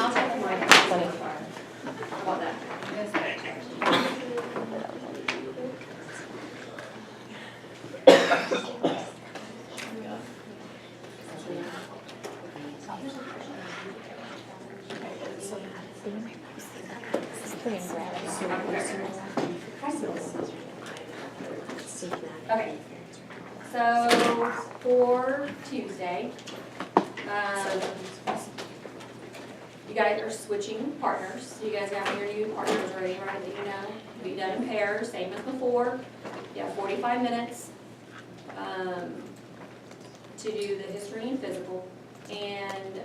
I'll check my. How about that? Okay, so for Tuesday, you guys are switching partners. So you guys got your new partners already, right, that you know. Be done in pairs, same as before. You have 45 minutes to do the history and physical. And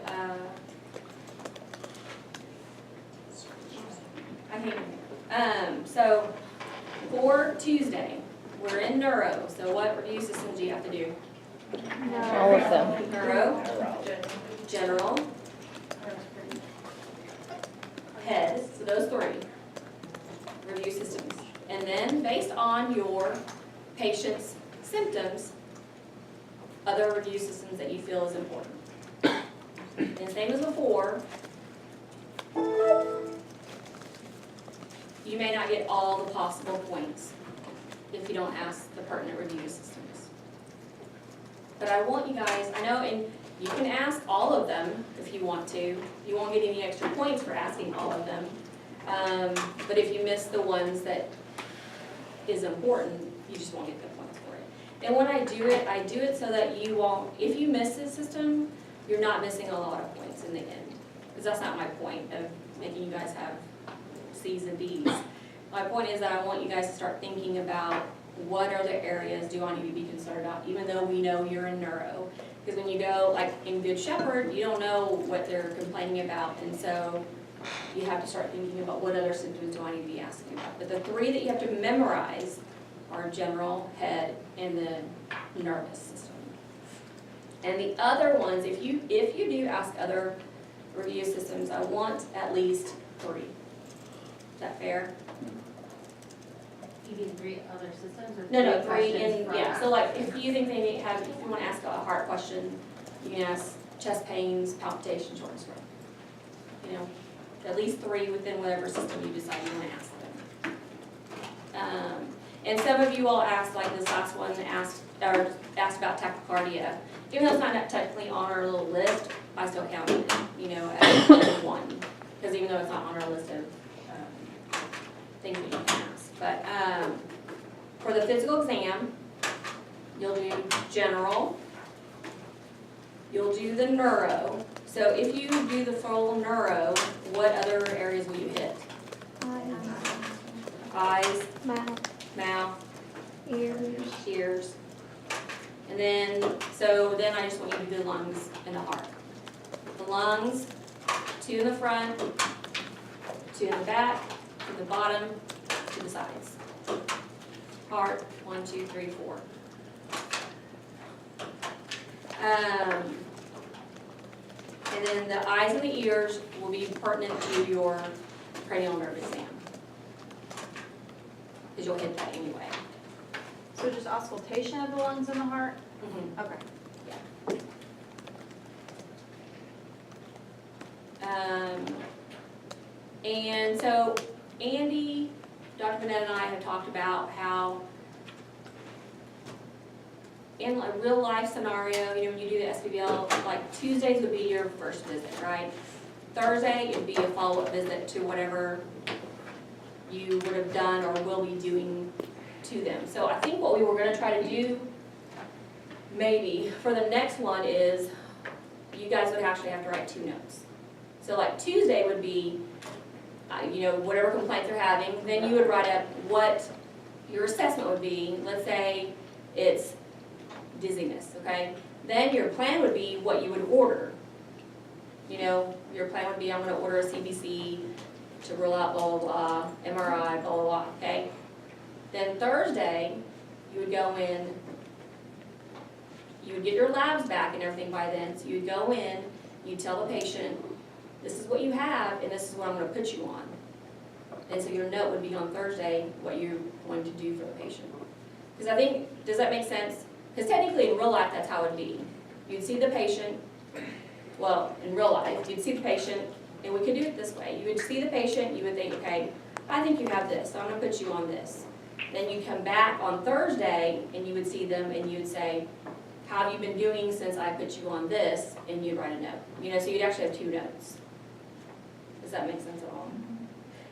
I can't remember. So for Tuesday, we're in neuro. So what review systems do you have to do? All of them. Neuro, general, head, so those three review systems. And then based on your patient's symptoms, other review systems that you feel is important. And same as before, you may not get all the possible points if you don't ask the pertinent review systems. But I want you guys, I know, and you can ask all of them if you want to. You won't get any extra points for asking all of them. But if you miss the ones that is important, you just won't get the points for it. And when I do it so that you won't, if you miss the system, you're not missing a lot of points in the end. Because that's not my point of making you guys have C's and D's. My point is that I want you guys to start thinking about what other areas do I need to be concerned about, even though we know you're in neuro. Because when you go, like in Good Shepherd, you don't know what they're complaining about, and so you have to start thinking about what other symptoms do I need to be asking about. But the three that you have to memorize are general, head, and the nervous system. And the other ones, if you do ask other review systems, I want at least 3. Is that fair? You mean 3 other systems or No, 3 questions and, from- yeah, so like if you think they may have, if you want to ask a heart question, you can ask chest pains, palpitations, short and stroke. You know, at least 3 within whatever system you decide you want to ask them. And some of you all asked, like this last one, asked about tachycardia. Even though it's not technically on our little list, I still counted it, you know, as 1. Because even though it's not on our list of things that you can ask. But for the physical exam, you'll do general, you'll do the neuro. So if you do the full neuro, what other areas will you hit? Eyes, mouth, ears. And then, then I just want you to do the lungs and the heart. The lungs, 2 in the front, 2 in the back, to the bottom, to the sides. Heart, 1, 2, 3, 4. And then the eyes and the ears will be pertinent to your cranial nerve exam. Because you'll hit that anyway. So just auscultation of the lungs and the heart? Mm-hmm. Okay. And so Andy, Dr. Bennett and I have talked about how in a real life scenario, you know, when you do the SPBL, like Tuesdays would be your first visit, right? Thursday, it'd be a follow-up visit to whatever you would have done or will be doing to them. So I think what we were gonna try to do, maybe, for the next one is, you guys would actually have to write 2 notes. So like Tuesday would be, you know, whatever complaints they're having, then you would write up what your assessment would be. Let's say it's dizziness, okay? Then your plan would be what you would order. You know, your plan would be, I'm gonna order a CBC to rule out blah, blah, blah, MRI, blah, blah, blah, okay? Then Thursday, you would go in, you would get your labs back and everything by then, so you'd go in, you'd tell the patient, this is what you have, and this is what I'm gonna put you on. And so your note would be on Thursday, what you're going to do for the patient. Because I think, does that make sense? Because technically in real life, that's how it would be. You'd see the patient, well, in real life, you'd see the patient, And we could do it this way. You would see the patient, you would think, okay, I think you have this, so I'm gonna put you on this. Then you come back on Thursday and you would see them and you'd say, how have you been doing since I put you on this? And you'd write a note. You know, so you'd actually have 2 notes. Does that make sense at all?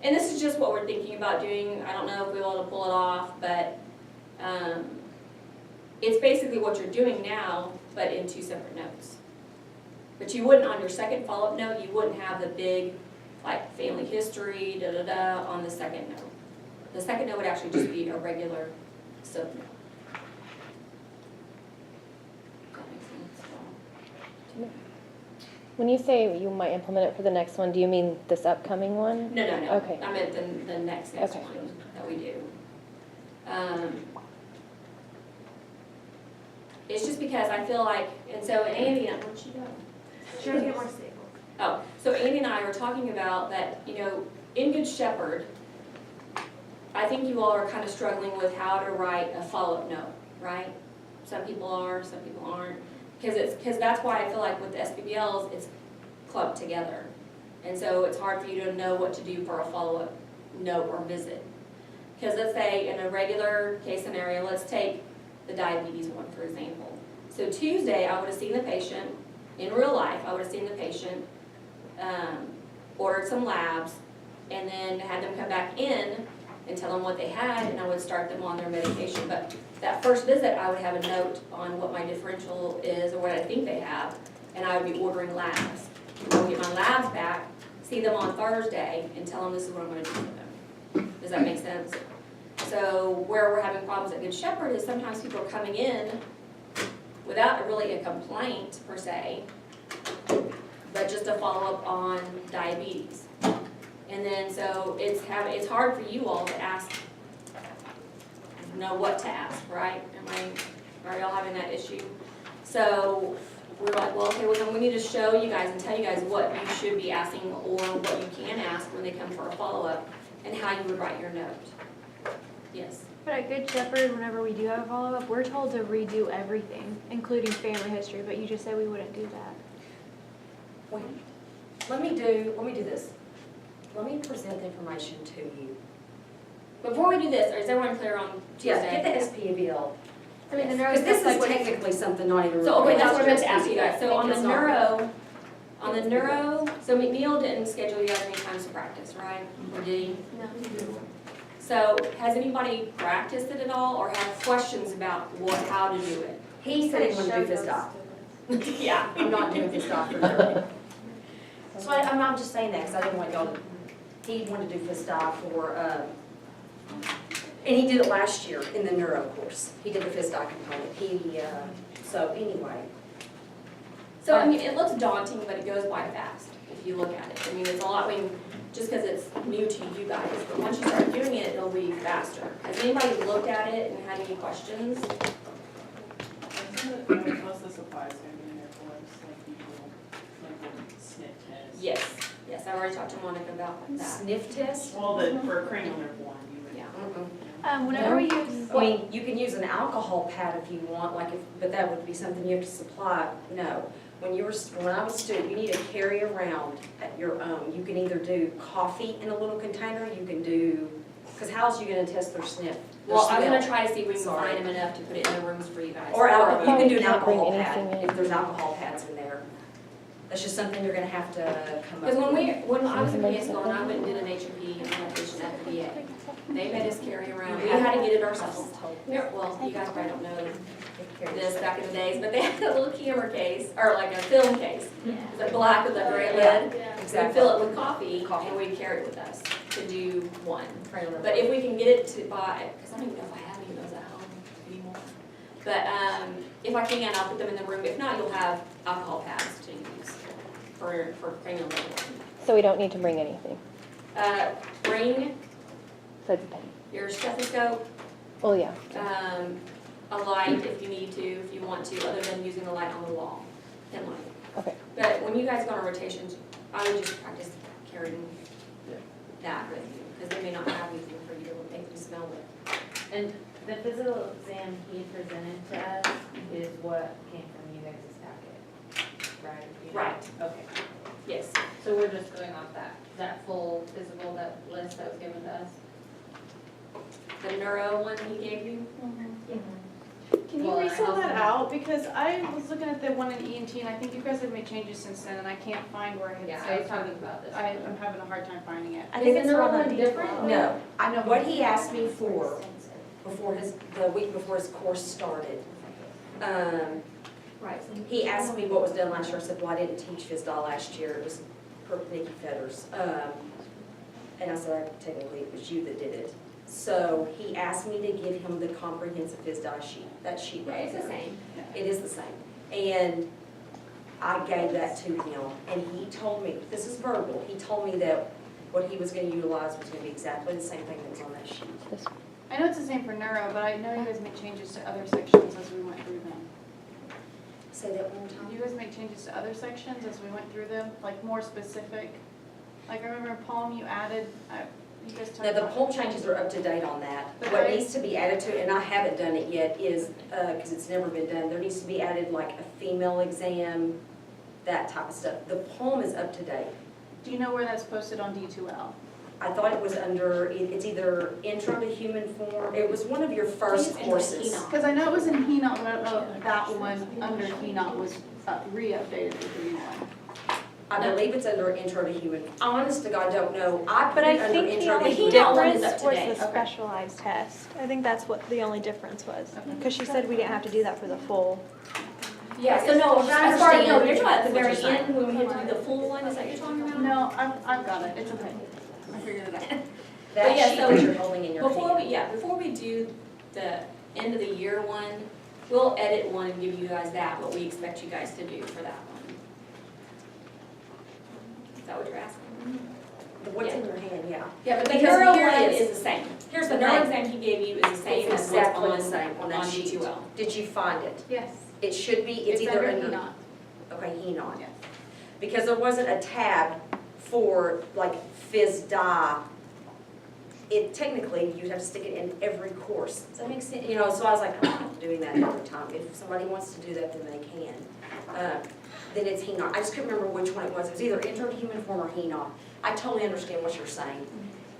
And this is just what we're thinking about doing. I don't know if we'll be able to pull it off, but it's basically what you're doing now, but in 2 separate notes. But you wouldn't, on your second follow-up note, you wouldn't have the big, like, family history, da-da-da, on the second note. The second note would actually just be a regular sub note. Does that make sense? When you say you might implement it for the next one, do you mean this upcoming one? No, no, no. Okay. I meant the next Okay. one that we do. It's just because I feel like, and so Andy, where'd she go? Trying to get more stable. Oh, so Andy and I were talking about that, you know, in Good Shepherd, I think you all are kind of struggling with how to write a follow-up note, right? Some people are, some people aren't. Because that's why I feel like with the SBBLs, it's clumped together. And so it's hard for you to know what to do for a follow-up note or visit. Because let's say in a regular case scenario, let's take the diabetes one, for example. So Tuesday, I would have seen the patient, in real life, I would have seen the patient, ordered some labs, and then had them come back in and tell them what they had, and I would start them on their medication. But that first visit, I would have a note on what my differential is or what I think they have, and I would be ordering labs. I would get my labs back, see them on Thursday, and tell them this is what I'm gonna do for them. Does that make sense? So where we're having problems at Good Shepherd is sometimes people are coming in without really a complaint per se, but just a follow-up on diabetes. And then so it's hard for you all to ask, know what to ask, right? Are y'all having that issue? So we're like, well, okay, well then we need to show you guys and tell you guys what you should be asking or what you can ask when they come for a follow-up and how you would write your note. Yes. But at Good Shepherd, whenever we do have a follow-up, we're told to redo everything, including family history, but you just said we wouldn't do that. Wait, let me do this. Let me present the information to you. Before we do this, is everyone clear on Tuesday? Yeah, get the SPBL. I mean, the neuro Because this stuff's is like technically something not even. So, okay, that's what I meant to related ask you guys. So on the It's not. neuro, so McNeil didn't schedule you guys any times to practice, right? Or did he? No. So has anybody practiced it at all or have questions about how to do it? He said he wanted to do fist off. Yeah. I'm not doing fist off for sure. So I'm just saying that because I didn't want y'all to, he wanted to do fist off for, and he did it last year in the neuro course. He did the fist off component. So anyway. So, I mean, it looks daunting, but it goes by fast if you look at it. I mean, it's a lot, just because it's new to you guys, but once you start doing it, it'll be faster. Has anybody looked at it and had any questions? Most of the supplies are gonna be in there for us, like usual, like the sniff test. Yes, I already talked to Monica about that. Sniff test? Well, for cranial nerve one, you would. Yeah. Whenever we use, I mean, you can use an alcohol pad if you want, but that would be something you have to supply. No. When I was a student, you need to carry around at your own. You can either do coffee in a little container, you can do, because how else are you gonna test their sniff? their Well, I'm gonna smell? try to see if we can Sorry. find them enough to put it in the rooms for you guys. Or alcohol, you can do an Can't bring alcohol anything pad, in. if there's alcohol pads in there. That's just something you're gonna have to come up with. Because when I was in high school and I went and did an HMP implementation at the VA, they made us carry around, we had to get it ourselves. Well, you guys probably don't know this back in the days, but they had a little camera case, or like a film case. It's like black with a gray lid. We'd Exactly. fill it with coffee and we'd carry it with us to do one. But if we can get it to buy, because I don't even know if I have any of those at home anymore. But if I can, I'll put them in the room. If not, you'll have alcohol pads to use for cranial nerve. So we don't need to bring anything Bring besides a pen? your stethoscope, Oh, yeah. a light if you need to, if you want to, other than using the light on the wall, pin light. Okay. But when you guys go on rotations, I would just practice carrying that with you, because they may not have anything for you to make them smell with. And the physical exam he presented to us is what came from you guys' packet, right? You know? Right. Okay. Yes. So we're just going off that full physical, that list that was given to us? The neuro one he gave you? Can you Well, I resend also- that out? Because I was looking at the one in ENT and I think you guys have made changes since then and I can't find where it Yeah, had I was said. talking about this. I'm having a hard time finding it. I think Is it's the the one neuro on one D12. different? No, I know. what he asked me for before the week before his course started, Right. he asked me what was done last year. I said, well, I didn't teach FISDA last year, it was Nikki Feathers. And I said, technically, it was you that did it. So he asked me to give him the comprehensive FISDA sheet, that sheet Yeah, right it's the there. same. It is the same. And I gave that to him, and he told me, this is verbal, he told me that what he was gonna utilize was gonna be exactly the same thing that was on that sheet. I know it's the same for neuro, but I know you guys made changes to other sections as we went through them. Say that one more Did time. you guys make changes to other sections as we went through them, like more specific? Like I remember Palm you added, you guys talked Now, the about. poll changes are up to date on that. But What I- needs to be added to it, and I haven't done it yet, is, because it's never been done, there needs to be added like a female exam, that type of stuff. The poem is up to date. Do you know where that's posted on D2L? I thought it was under, it's either Intro to Human Form, it was one of your first It's in courses. Heno. Because I know it was in HENOT, but I don't know if that one under HENOT was re-updated with the new one. I believe it's under Intro to Human, honest to God, don't know. I put But I it under think the Intro to only Human. That one is difference up was to date. the specialized test. I think that's what the only difference was. Because she said we didn't have to do that for the full. Yeah, so no, I as far as, no, understand you're talking at the what very you're saying. end, when we had to do the full one, is that what you're talking about? No, I've got it, it's okay. I figured it out. But That yeah, sheet so that you're holding in your Before hand. before we do the end of the year one, we'll edit one and give you guys that, what we expect you guys to do for that one. Is that what you're asking? What's in your hand, yeah. Yeah, but the Because neuro here it one is. is the same. Here's The the neuro thing, exam he gave you is the same it's as what's exactly on, the same on that on sheet. D2L. Did you find it? Yes, It should be, it's it's either under under, HENOT, okay, Henon. yes. Because there wasn't a tab for like FISDA. It technically, you'd have to stick it in every course. Does that make sense? You know, so I was like, I'm not doing that every time. If somebody wants to do that, then they can. Then it's Henon. I just couldn't remember which one it was. It was either Intro to Human Form or Henon. I totally understand what you're saying.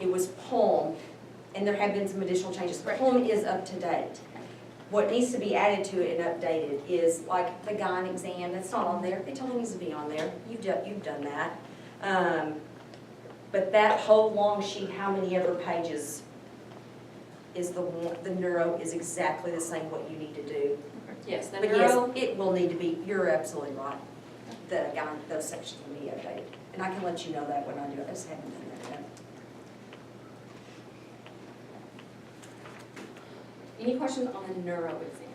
It was POEM, and there have been some additional changes. Right. POEM is up to date. What needs to be added to it and updated is like the GYN exam, that's not on there. They told me it needs to be on there. You've done that. But that whole long sheet, how many other pages is the neuro is exactly the same what you need to do. Yes, the But yes, neuro, it will need to be, you're absolutely right. The GYN, those sections will be updated. And I can let you know that when I do it. I just haven't done that yet. any questions on the neuro exam?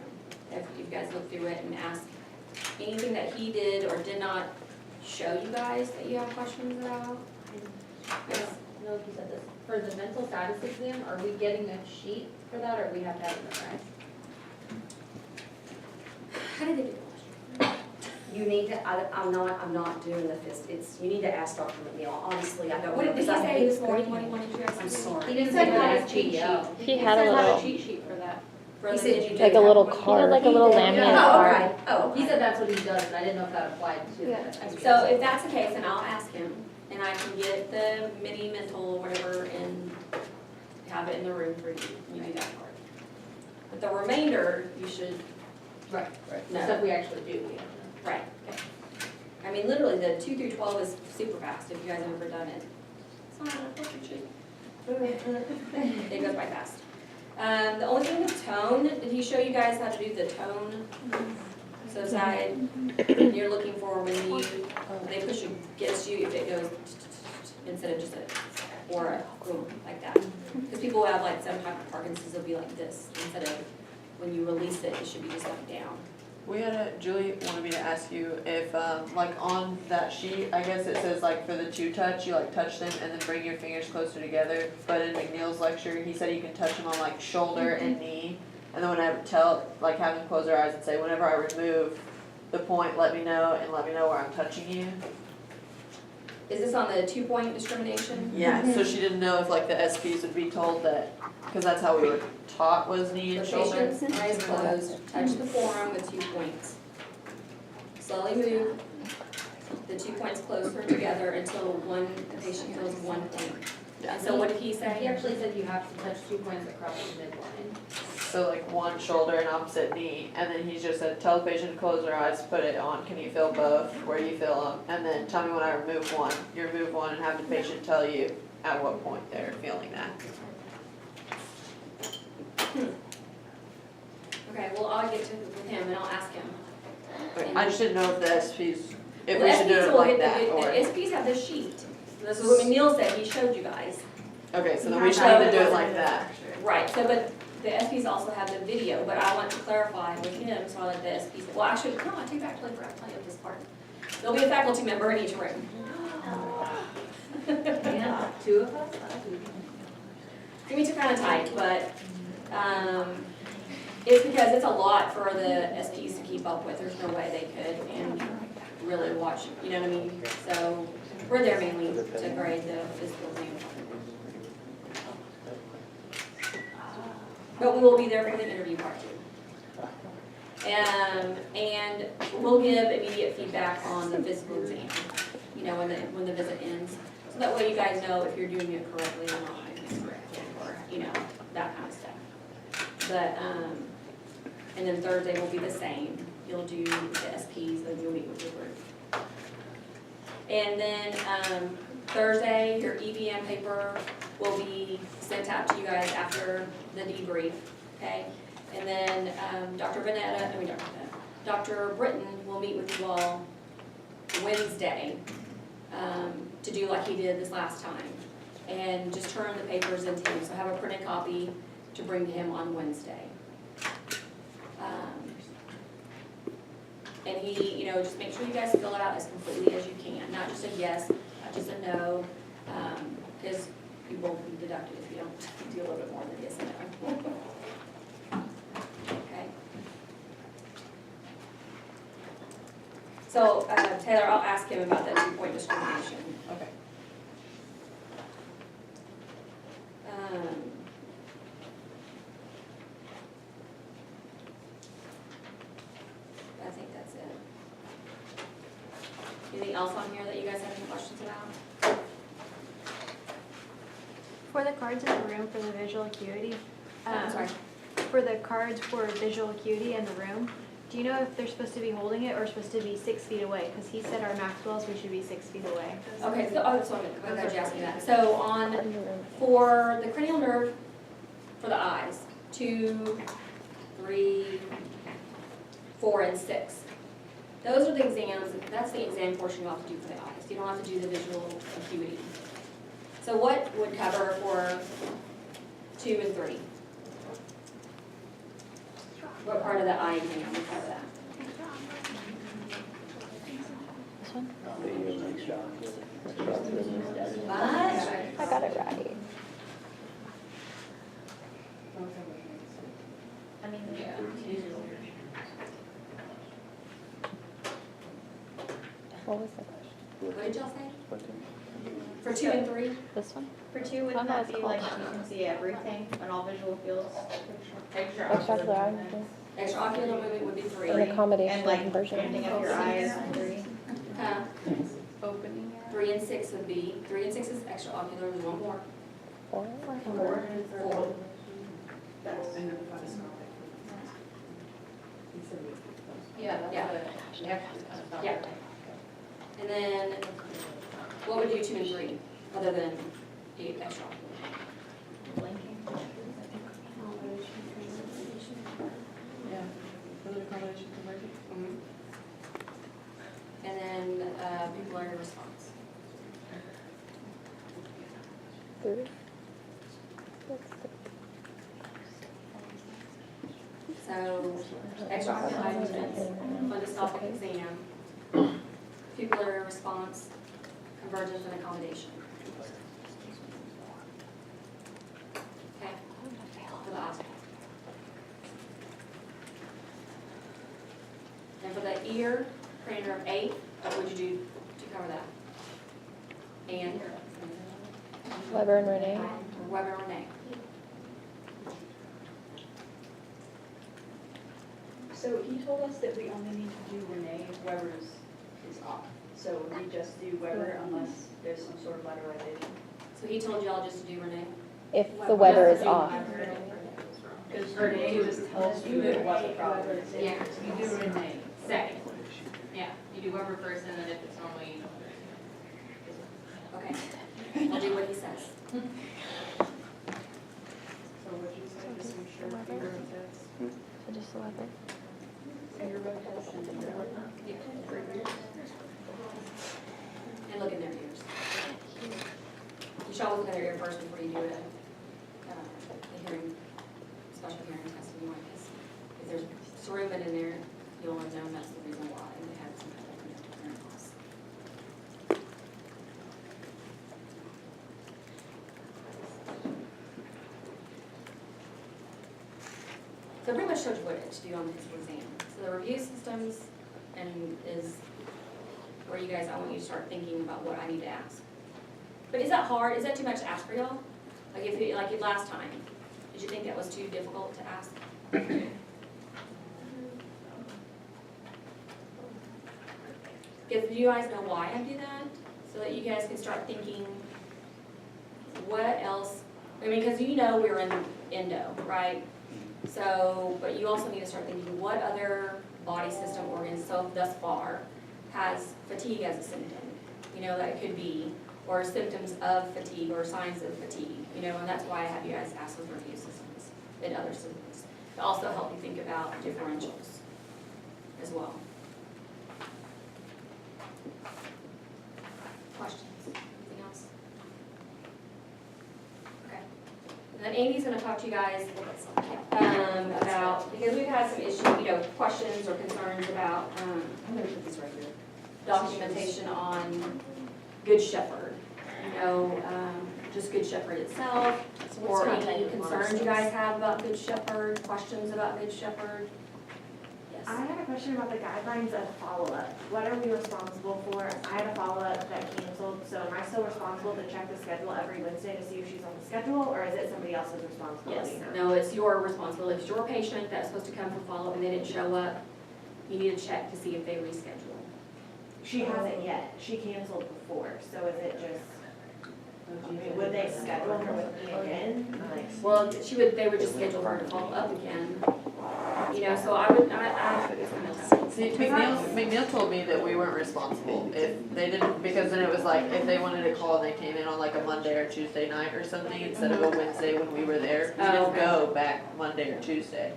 If you guys look through it and ask anything that he did or did not show you guys that you have questions about? I don't know if you said this, for the mental status exam, are we getting a sheet for that, or we have to have it memorized? How did they do the question? You need to, I'm not doing the fist, you need to ask Dr. McNeil. Honestly, I don't know. What did he because I say hate this morning, grading. what did you guys? I'm sorry. He didn't said say he had that a as cheat sheet. GDO. He had a said little, a cheat sheet for that. For He the- said you like a did little have one. card. Like a little laminate Oh, card. okay. Oh, He okay. said that's what he does, and I didn't know if that applied to Yeah. the. So if that's the case, then I'll ask him, and I can get the mini mental or whatever and have it in the room for you, you do that part. But the remainder, you should, Right, right. No. The stuff we actually do, we have to. right, okay. I mean, literally, the 2 through 12 is super fast, if you guys have ever done it. It's not a portrait sheet. It goes by fast. The only thing with tone, did he show you guys how to do the tone? So side, you're looking for when they push against you, if it goes instead of just a, or a boom, like that. Because people who have like some type of Parkinson's, it'll be like this, instead of when you release it, it should be just like down. We had Julie wanted me to ask you if, like on that sheet, I guess it says like for the 2-touch, you like touch them and then bring your fingers closer together. But in McNeil's lecture, he said you can touch them on like shoulder and knee. And then whenever like have them close their eyes and say, whenever I remove the point, let me know and let me know where I'm touching you. Is this on the 2-point discrimination? Yeah, so she didn't know if like the SPs would be told that, because that's how we were taught was knee The and shoulder. patient's eyes closed, touch the forearm with 2 points. Slowly move, the 2 points closer together until one patient feels 1 point. Yeah. And so what did he He say? actually said you have to touch 2 points across the midline. So like one shoulder and opposite knee, and then he just said, tell the patient to close their eyes, put it on, can you feel both, where do you feel them? And then tell me when I remove one, you remove one and have the patient tell you at what point they're feeling that. Okay, well, I'll get to with him and I'll ask him. I just didn't know if the SPs, if Well, we should do SPs it will like get the that, vid- or, The SPs have this sheet. This is what McNeil said, he showed you guys. okay, so then we should either do it like that. Right, so but the SPs also have the video, but I want to clarify with him, so I let the SPs, well, actually, no, I take back, I forgot to tell you this part. There'll be a faculty member in each room. And 2 of us? It's gonna be kind of tight, but, it's because it's a lot for the SPs to keep up with, there's no way they could and really watch, you know what I mean? So, we're there mainly to grade the physical exam. But we will be there for the interview part too. And we'll give immediate feedback on the physical exam, you know, when the visit ends. So that way you guys know if you're doing it correctly or not doing it correctly, or, you know, that kind of stuff. But, and then Thursday will be the same. You'll do the SPs, then you'll meet with your group. And then, Thursday, your EVM paper will be sent out to you guys after the debrief, okay? And then, Dr. Britton will meet with you all Wednesday, to do like he did this last time. And just turn the papers into him, so have a printed copy to bring to him on Wednesday. And he, you know, just make sure you guys fill it out as completely as you can, not just a yes, not just a no, because you won't be deducted if you don't do a little bit more than yes and no. Okay? So, Taylor, I'll ask him about that 2-point discrimination. Okay. I think that's it. Anything else on here that you guys have any questions about? For the cards in the room for the visual acuity, I'm sorry. for the cards for visual acuity in the room, do you know if they're supposed to be holding it or supposed to be 6 feet away? Because he said our Maxwell's, we should be 6 feet away. Okay, so, that's what I'm glad you asked me that. So for the cranial nerve, for the eyes, 2, 3, 4, and 6. Those are the exams, that's the exam portion you have to do for the eyes. You don't have to do the visual acuity. So what would cover for 2 and 3? What part of the eye exam would cover that? What? I got it right. I mean, What was the question? What did y'all say? For 2 and 3? This one? For 2, I wouldn't know that it's be called. like you can see everything on all visual fields? Extraocular eye movement. Extraocular movement would be 3. An accommodation And or like conversion. opening up your eyes, 3. Opening. 3 and 6 would be, 3 and 6 is extraocular, there's one more. 4. 4. Yeah, that's Yeah. what. Yeah. And then, what would you 2 and 3, other than the extraocular? Yeah. Fluid accommodation conversion? Mhm. And then, pupillary response. 3. So, extraocular eye movements, fundoscopic exam, pupillary response, convergence and accommodation. Okay, for the eye. And for the ear, cranial nerve 8, what would you do to cover that? And Weber and Renee. Weber and Renee. So he told us that we only need to do Renee if Weber's is off. So so we just do Weber unless there's some sort of lateralization. So he told y'all just to do Renee? If the weather is Do off. Because Renee just tells you what the problem is. Yeah, you do Renee second. Yeah, you do Weber first, and then if it's normal, you don't. Okay, I'll do what he says. So what you say, just make sure finger rotates. So just the weather. Finger rotates and then whatnot. And look in their ears. You should always look in their ear first before you do a hearing, special hearing test anyway, because if there's cerumen in there, you'll know that's the reason why they had some kind of conductive hearing loss. So I pretty much showed you what to do on the physical exam. So the review systems and is where you guys, I want you to start thinking about what I need to ask. But is that hard? Is that too much to ask for y'all? Like if you, like last time, did you think that was too difficult to ask? If you guys know why I do that, so that you guys can start thinking, what else, I mean, because you know we're in endo, right? So, but you also need to start thinking, what other body system organs so thus far has fatigue as a symptom? You know, that could be, or symptoms of fatigue or signs of fatigue, you know, and that's why I have you guys ask those review systems and other systems. To also help you think about differentials as well. Questions? Anything else? Okay. And then Amy's gonna talk to you guys about, because we've had some issues, you know, questions or concerns about, I'm gonna put these right here. Documentation on Good Shepherd. You know, just Good Shepherd itself, or any concerns you guys have about Good Shepherd, questions about Good Shepherd? Yes. I had a question about the guidelines of follow-up. What are we responsible for? I had a follow-up that canceled, so am I still responsible to check the schedule every Wednesday to see if she's on the schedule, or is it somebody else's Yes, responsibility now? no, it's your responsibility. If it's your patient that's supposed to come for follow-up and they didn't show up, you need to check to see if they reschedule. She hasn't yet. She canceled before, so is it just, I mean, would they schedule her with me again? Like, Well, they would just schedule her to follow up again. You know, so I would, See, McNeil told me that we weren't responsible if they didn't, because then it was like, if they wanted to call and they came in on like a Monday or Tuesday night or something instead of a Wednesday when we were there, we Oh, didn't okay. go back Monday or Tuesday.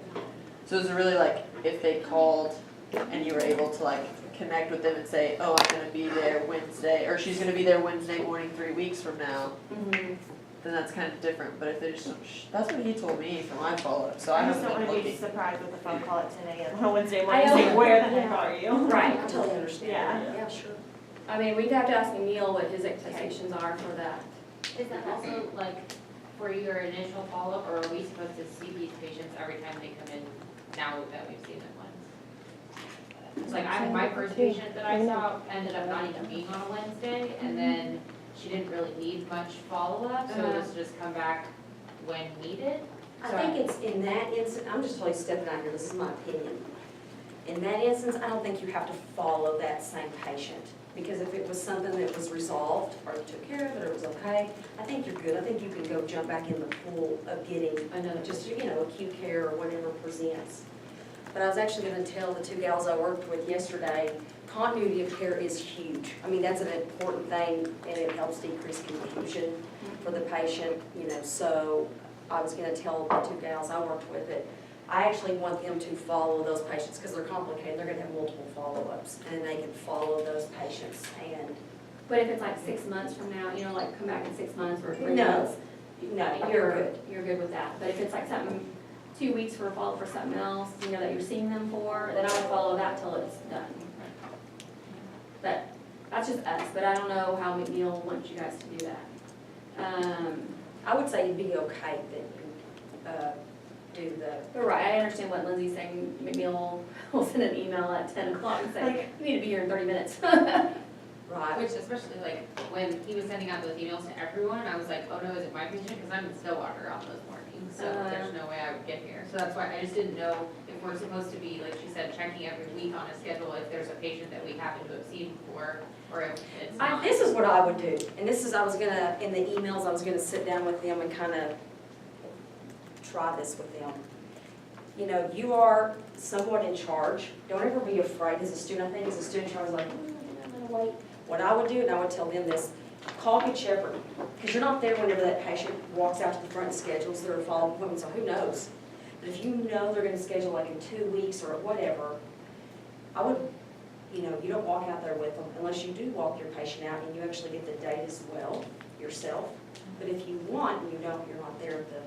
So it was really like, if they called and you were able to like connect with them and say, oh, I'm gonna be there Wednesday, or she's gonna be there Wednesday morning 3 weeks from now, Mhm. then that's kind of different, but if they just, that's what he told me for my follow-up, so I I just haven't don't been wanna be looking. surprised with a phone call at 10 a.m. on a Wednesday I morning, know. saying, where the heck are you? Right. I totally understand. Yeah. Yeah, sure. I mean, we'd have to ask Emil what his expectations are for that. Is that also like for your initial follow-up, or are we supposed to see these patients every time they come in now that we've seen them once? It's like my first patient that I saw ended up not even being on a Wednesday, and then she didn't really need much follow-up, so it was just come back when needed. I think it's in that instance, I'm just totally stepping out here, this is my opinion. In that instance, I don't think you have to follow that same patient. Because if it was something that was resolved, or you took care of it, or it was okay, I think you're good. I think you can go jump back in the pool of getting another, just, you know, acute care or whatever presents. But I was actually gonna tell the two gals I worked with yesterday, continuity of care is huge. I mean, that's an important thing, and it helps decrease confusion for the patient, you know, so I was gonna tell the two gals I worked with that I actually want them to follow those patients, because they're complicated, they're gonna have multiple follow-ups, and they can follow those patients, and But if it's like 6 months from now, you know, like come back in 6 months or 3 No. months. no, you're good. You're good with that. But if it's like something, 2 weeks for a follow for something else, you know, that you're seeing them for, then I would follow that till it's done. But that's just us, but I don't know how McNeil wants you guys to do that. I would say it'd be okay that you do the, But right, I understand what Lindsay's saying. McNeil will send an email at 10 o'clock and say, you need to be here in 30 minutes. Right. Which especially like when he was sending out those emails to everyone, and I was like, oh no, is it my patient? Because I'm in Stillwater on those mornings, so there's no way I would get here. So that's why I just didn't know if we're supposed to be, like she said, checking every week on a schedule if there's a patient that we happen to have seen before, or if it's not. This is what I would do, and this is, I was gonna, in the emails, I was gonna sit down with them and kind of try this with them. You know, you are somewhat in charge. Don't ever be afraid as a student. I think as a student, I was like, I'm gonna wait. What I would do, and I would tell them this, call Good Shepherd, because you're not there whenever that patient walks out to the front and schedules their follow-up appointment, so who knows? But if you know they're gonna schedule like in 2 weeks or whatever, I would, you know, you don't walk out there with them unless you do walk your patient out and you actually get the date as well yourself. But if you want, and you don't, you're not there at the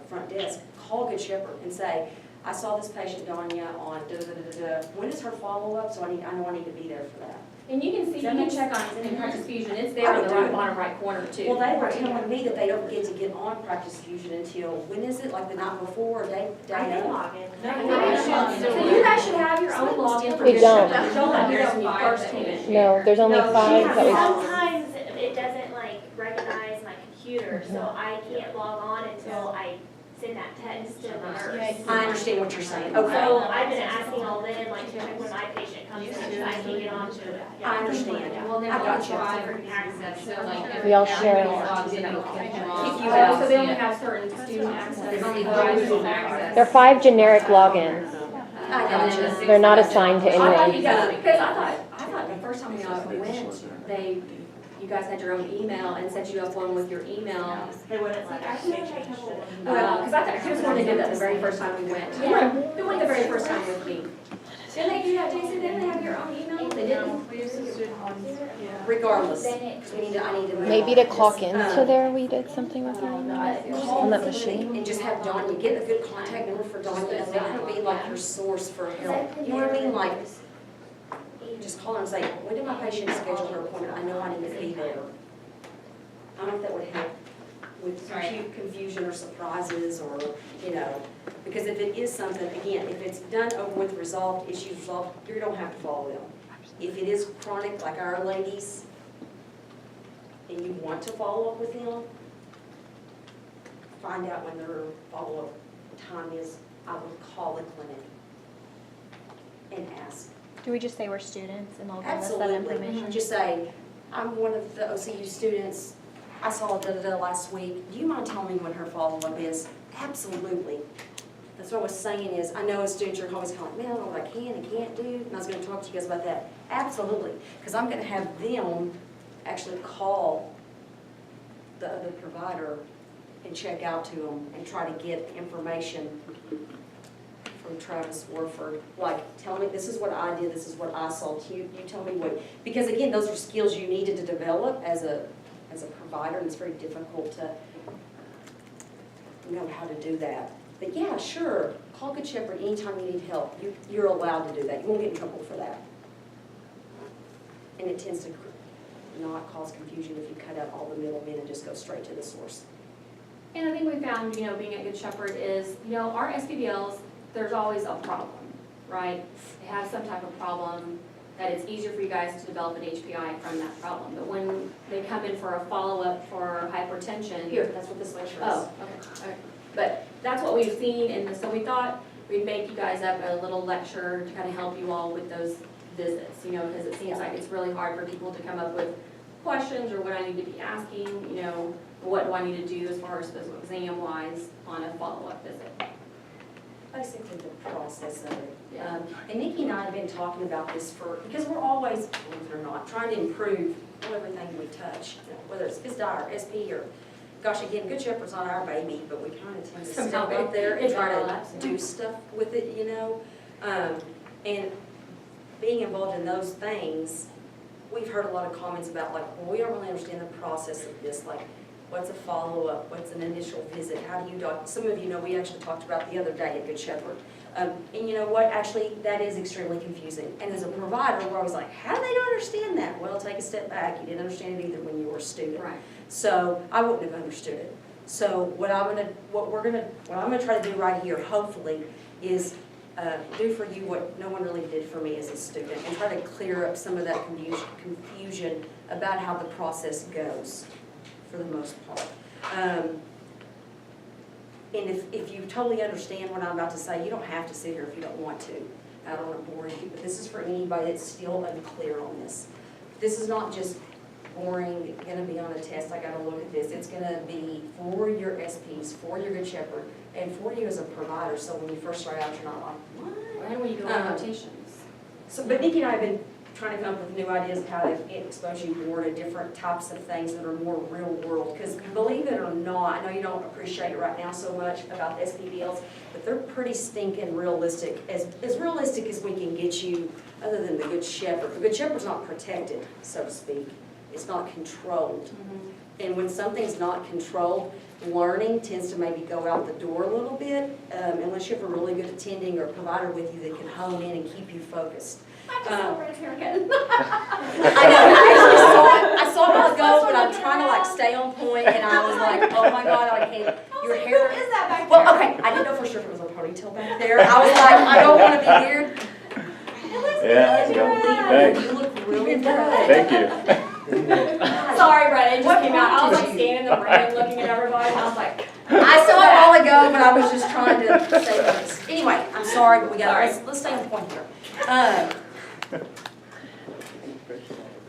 front desk, call Good Shepherd and say, I saw this patient, Danya, on da-da-da-da-da. When is her follow-up? So I know I need to be there for that. And you can see, you can check on in Practice Fusion, it's there in the right bottom right corner too. Well, they were telling me that they don't get to get on Practice Fusion until, when is it, like the night before, or day I can of? log in. So you guys should have your own login for We Good don't. Shepherd. You don't have yours when you first came in. No, there's only No, 5 that we. sometimes it doesn't like recognize my computer, so I can't log on until I send that text to the nurse. I understand what you're saying, So okay. I've been asking all day, like, to check when my patient comes in, because I can't get on to it. I understand. Well, then I got that's you. why different access, so like. We all share. everybody logs in, you can log. If you have, so they only have certain student access. There's only those who have access. There are 5 generic logins. I got you. They're not assigned to I thought anyone. you guys, because I thought the first time we went, you guys had your own email and set you up one with your email. They wouldn't let us change it. Well, because I could have sworn they did that the very first time we went. Who went the very first time with me? Didn't they do that, Jason? Didn't they have your own email? They didn't? We used to do it on, Regardless, because I need to. Maybe to clock into there, we did something with your email. Call On that the machine? clinic and just have Dawn, get a good contact number for Dawn, and let her be like your source for help. You know what I mean? Like, just call her and say, when did my patient schedule her appointment? I know I need to be there. I don't know if that would help with confusion or surprises or, you know, because if it is something, again, if it's done over with, resolved, issues resolved, you don't have to follow them. If it is chronic, like our ladies, and you want to follow up with them, find out when their follow-up time is. I would call the clinic and ask. Do we just say we're students and they'll give us that Absolutely. information? Just say, I'm one of the OCU students. I saw da-da-da last week. Do you mind telling me when her follow-up is? Absolutely. That's what I was saying is, I know as students, you're always kind of like, man, I don't know what I can and can't do. And I was going to talk to you guys about that. Absolutely. Because I'm going to have them actually call the other provider and check out to them and try to get information from Travis Warford. Like, tell me, this is what I did, this is what I saw. You tell me what, because again, those are skills you needed to develop as a provider, and it's very difficult to know how to do that. But yeah, sure, call Good Shepherd anytime you need help. You're allowed to do that. You won't get in trouble for that. And it tends to not cause confusion if you cut out all the middlemen and just go straight to the source. And I think we found, being at Good Shepherd is, our SPBLs, there's always a problem, right? They have some type of problem that it's easier for you guys to develop an HPI from that problem. But when they come in for a follow-up for hypertension. Here, that's what this lecture is. Oh, okay. But that's what we've seen, and so we thought we'd make you guys up a little lecture to kind of help you all with those visits, because it seems like it's really hard for people to come up with questions or what I need to be asking, what do I need to do as far as physical exam-wise on a follow-up visit. Basically the process of it. Yeah. And Nikki and I have been talking about this because we're always, believe it or not, trying to improve everything we touch, whether it's FISDI or SP or, gosh, again, Good Shepherd's not our baby, but we kind of tend to step out there and try to do stuff with it, and being involved in those things, we've heard a lot of comments about we don't really understand the process of this, what's a follow-up, what's an initial visit, how do you some of you know we actually talked about the other day at Good Shepherd. And you know what, actually, that is extremely confusing. And as a provider, we're always like, how do they not understand that? Well, take a step back, you didn't understand it either when you were a student. Right. So I wouldn't have understood it. So what I'm gonna try to do right here, hopefully, is do for you what no one really did for me as a student, and try to clear up some of that confusion about how the process goes, for the most part. And if you totally understand what I'm about to say, you don't have to sit here if you don't want to. I don't want to bore you, but this is for anybody that's still unclear on this. This is not just boring, gonna be on a test, I gotta look at this. It's gonna be for your SPs, for your Good Shepherd, and for you as a provider, so when you first start out, you're not like, what? And when you go on rotations. So, but Nikki and I have been trying to come up with new ideas of how to expose you more to different types of things that are more real world. Because believe it or not, I know you don't appreciate it right now so much about the SPBLs, but they're pretty stinking realistic, as realistic as we can get you, other than the Good Shepherd. The Good Shepherd's not protected, so to speak. It's not controlled. And when something's not controlled, learning tends to maybe go out the door a little bit, unless you have a really good attending or provider with you that can hone in and keep you focused. I know, I saw it ago, but I'm trying to like stay on point, and I was like, oh my God, I can't, your hair. Who is that back there? Well, okay, I didn't know for sure if it was a ponytail back there. I was like, I don't want to be weird. Yeah, Thanks. You look really good. Thank you. Sorry, Brett, it just What came out. I was like prompted you? standing in the room looking at everybody, and I was like, I saw it a while ago, but I was just trying to say this. Anyway, I'm sorry, but we got, let's stay on point here.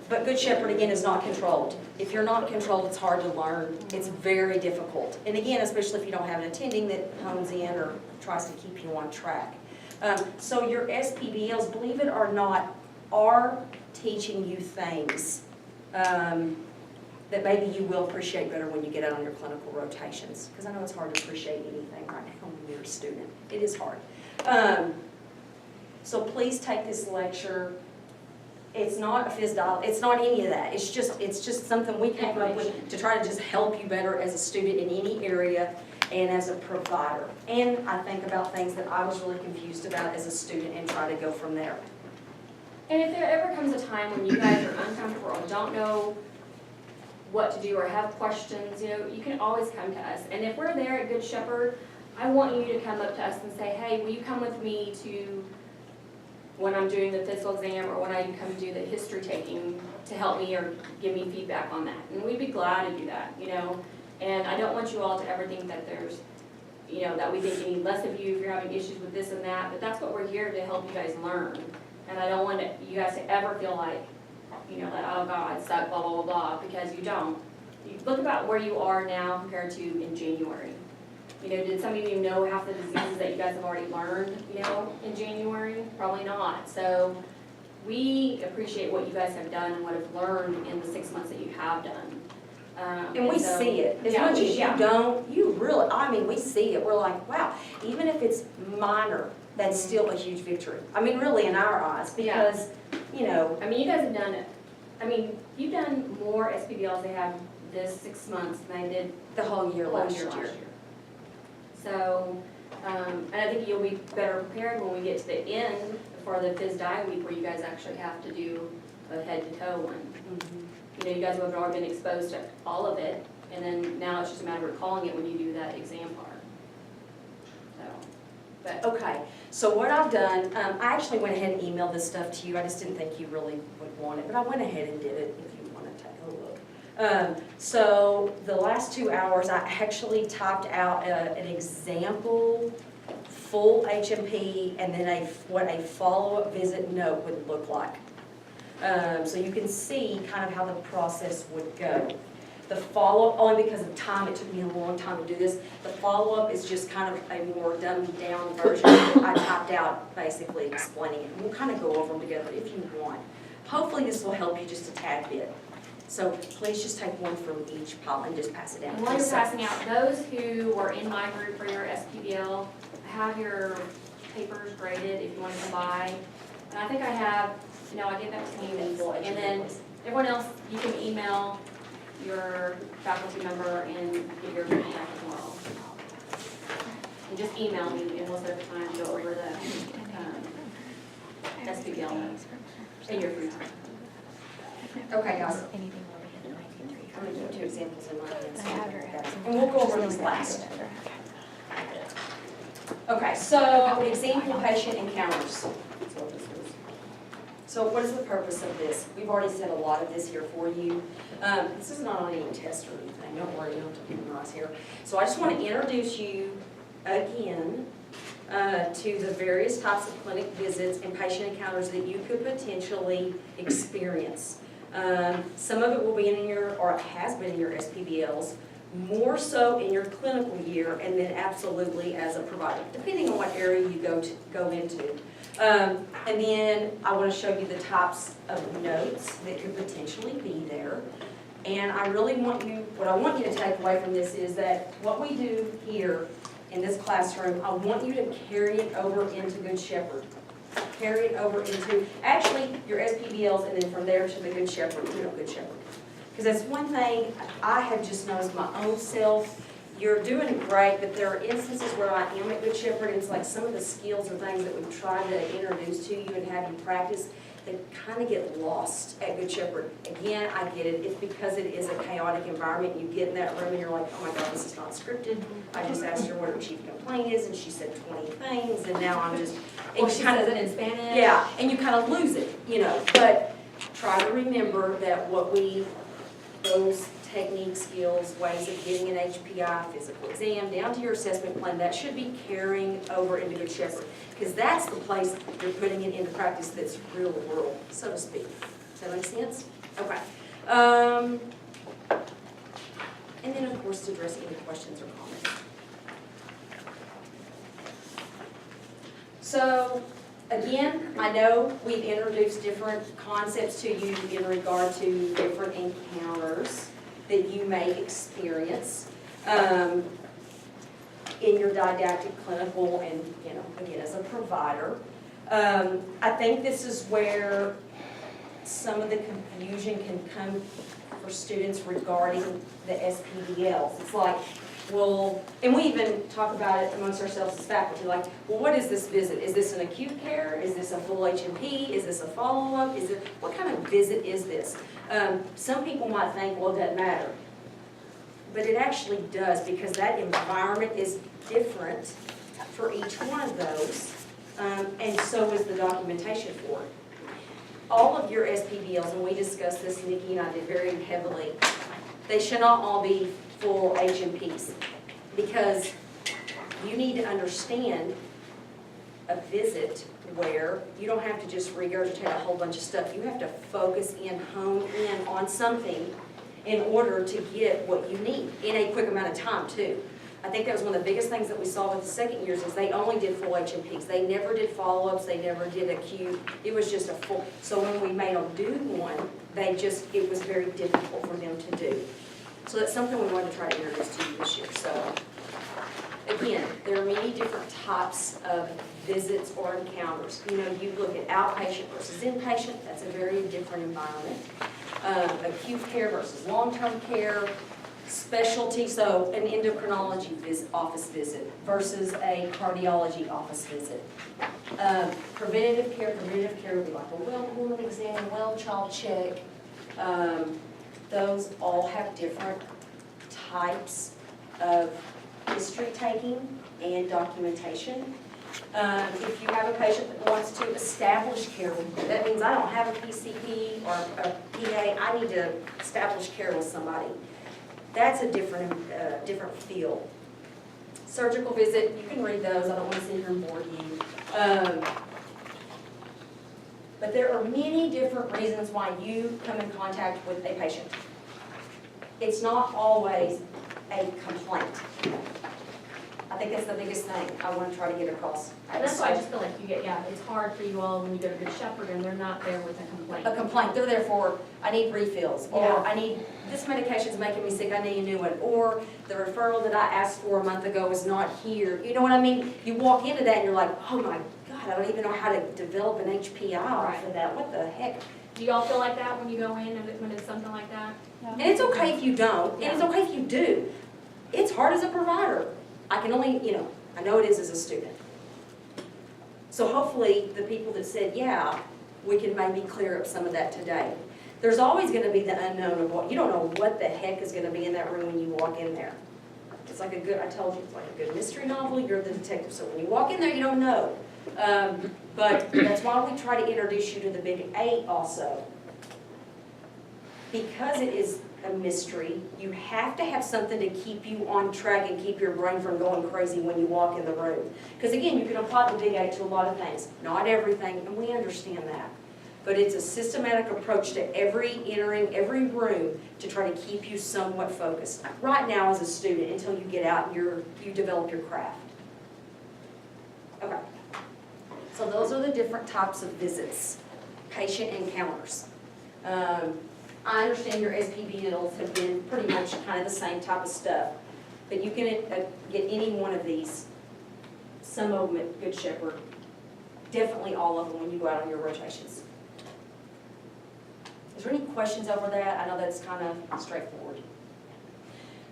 But Good Shepherd, again, is not controlled. If you're not controlled, it's hard to learn. It's very difficult. And again, especially if you don't have an attending that hones in or tries to keep you on track. So your SPBLs, believe it or not, are teaching you things that maybe you will appreciate better when you get out on your clinical rotations. Because I know it's hard to appreciate anything right now when you're a student. It is hard. So please take this lecture. It's not a phys dial, it's not any of that. It's just something we came up with to try to just help you better as a student in any area and as a provider. And I think about things that I was really confused about as a student and try to go from there. and if there ever comes a time when you guys are uncomfortable or don't know what to do or have questions, you know, you can always come to us. And if we're there at Good Shepherd, I want you to come up to us and say, hey, will you come with me to when I'm doing the physical exam or when I come do the history taking to help me or give me feedback on that. And we'd be glad to do that, you know. And I don't want you all to ever think that there's, you know, that we think any less of you if you're having issues with this and that, but that's what we're here to help you guys learn. And I don't want you guys to ever feel like, you know, that, oh God, suck, blah, blah, blah, blah, because you don't. You look about where you are now compared to in January. You know, did some of you know half the diseases that you guys have already learned, you know, in January? Probably not. So we appreciate what you guys have done and what have learned in the 6 months that you have done. And we so, see it. As yeah, much as yeah. you don't, you really, I mean, we see it. We're like, wow, even if it's minor, that's still a huge victory. I mean, really in our eyes, because, you know. I mean, you guys have done it. I mean, you've done more SPBLs they have this 6 months than they did The whole year last year. So, and I think you'll be better prepared when we get to the end for the Phys Di week where you guys actually have to do a head-to-toe one. You know, you guys have already been exposed to all of it, and then now it's just a matter of recalling it when you do that exam part. So, but Okay, so what I've done, I actually went ahead and emailed this stuff to you. I just didn't think you really would want it, but I went ahead and did it if you want to take a look. So the last 2 hours, I actually typed out an example, full HMP, and then what a follow-up visit note would look like. So you can see kind of how the process would go. The follow-up, only because of time, it took me a long time to do this, the follow-up is just kind of a more dumbed-down version I typed out, basically explaining it. We'll kind of go over them together if you want. Hopefully this will help you just a tad bit. So please just take one from each pile and just pass it down. and while you're passing out, those who were in my group for your SPBL, have your papers graded if you want to come by. And I think I have, you know, I gave that to Candace. And then everyone else, you can email your faculty member and get your feedback as well. And just email me and we'll set up time to go over the SPBL in your free time. Okay, guys. I'm going to give 2 examples in my hands. And we'll go over these last. Okay, so example patient encounters. That's what this is. So what is the purpose of this? We've already said a lot of this here for you. This is not on any test or anything, don't worry, you don't have to memorize here. So I just want to introduce you again to the various types of clinic visits and patient encounters that you could potentially experience. Some of it will be in your, or has been in your SPBLs, more so in your clinical year, and then absolutely as a provider, depending on what area you go into. And then I want to show you the types of notes that could potentially be there. And I really want you, what I want you to take away from this is that what we do here in this classroom, I want you to carry it over into Good Shepherd. Carry it over into, actually, your SPBLs, and then from there to the Good Shepherd, Good Shepherd. Because that's one thing I have just noticed my own self. You're doing great, but there are instances where I am at Good Shepherd, and it's like some of the skills or things that we've tried to introduce to you and have you practice, they kind of get lost at Good Shepherd. Again, I get it. It's because it is a chaotic environment. You get in that room and you're like, oh my God, this is not scripted. I just asked her what her chief complaint is, and she said 20 things, and now I'm just. Or she says it in Spanish. Yeah, and you kind of lose it, But try to remember that those techniques, skills, ways of getting an HPI, physical exam, down to your assessment plan, that should be carrying over into Good Shepherd. Because that's the place you're putting it into practice that's real world, so to speak. Does that make sense? Okay. And then, of course, to address any questions or comments. So, again, I know we've introduced different concepts to you in regard to different encounters that you may experience in your didactic, clinical, and, again, as a provider. I think this is where some of the confusion can come for students regarding the SPBLs. It's like, well, and we even talk about it amongst ourselves as faculty, like, well, what is this visit? Is this an acute care? Is this a full H&P? Is this a follow-up? What kind of visit is this? Some people might think, well, it doesn't matter. But it actually does, because that environment is different for each one of those, and so is the documentation for it. All of your SPBLs, and we discussed this, Nikki and I did very heavily, they should not all be full H&Ps, because you need to understand a visit where you don't have to just regurgitate a whole bunch of stuff. You have to focus in, hone in on something in order to get what you need in a quick amount of time too. I think that was one of the biggest things that we saw with the second years is they only did full H&Ps. They never did follow-ups, they never did acute. It was just a full, so when we made them do one, it was very difficult for them to do. So that's something we wanted to try to introduce to you this year. So again, there are many different types of visits or encounters. You look at outpatient versus inpatient, that's a very different environment. Acute care versus long-term care, specialty, so an endocrinology office visit versus a cardiology office visit. Preventative care would be like a well-woman exam, well-child check. Those all have different types of history taking and documentation. If you have a patient that wants to establish care with you, that means I don't have a PCP or a PA, I need to establish care with somebody. That's a different field. Surgical visit, you can read those, I don't want to sit here and bore you. But there are many different reasons why you come in contact with a patient. It's not always a complaint. I think that's the biggest thing I want to try to get across. And that's why I just feel like it's hard for you all when you go to Good Shepherd and they're not there with a complaint. A complaint, they're there for, I need refills, or Yeah. I need, this medication's making me sick, I need a new one, or the referral that I asked for a month ago is not here. You know what I mean? You walk into that and you're like, oh my God, I don't even know how to develop an HPI off of that, what the heck? Do y'all feel like that when you go in, when it's something like that? And it's okay if you don't, and it's okay if you do. It's hard as a provider. I can only, I know it is as a student. So hopefully the people that said, yeah, we can maybe clear up some of that today. There's always going to be the unknown of you don't know what the heck is going to be in that room when you walk in there. It's like I told you, it's like a good mystery novel, you're the detective, so when you walk in there, you don't know. But that's why we try to introduce you to the Big 8 also. Because it is a mystery, you have to have something to keep you on track and keep your brain from going crazy when you walk in the room. Because again, you can apply the Big 8 to a lot of things, not everything, and we understand that. But it's a systematic approach to entering every room to try to keep you somewhat focused. Right now as a student, until you get out and you develop your craft. Okay. So those are the different types of visits, patient encounters. I understand your SPBLs have been pretty much kind of the same type of stuff, but you can get any one of these, some of them at Good Shepherd, definitely all of them when you go out on your rotations. Is there any questions over that? I know that's kind of straightforward.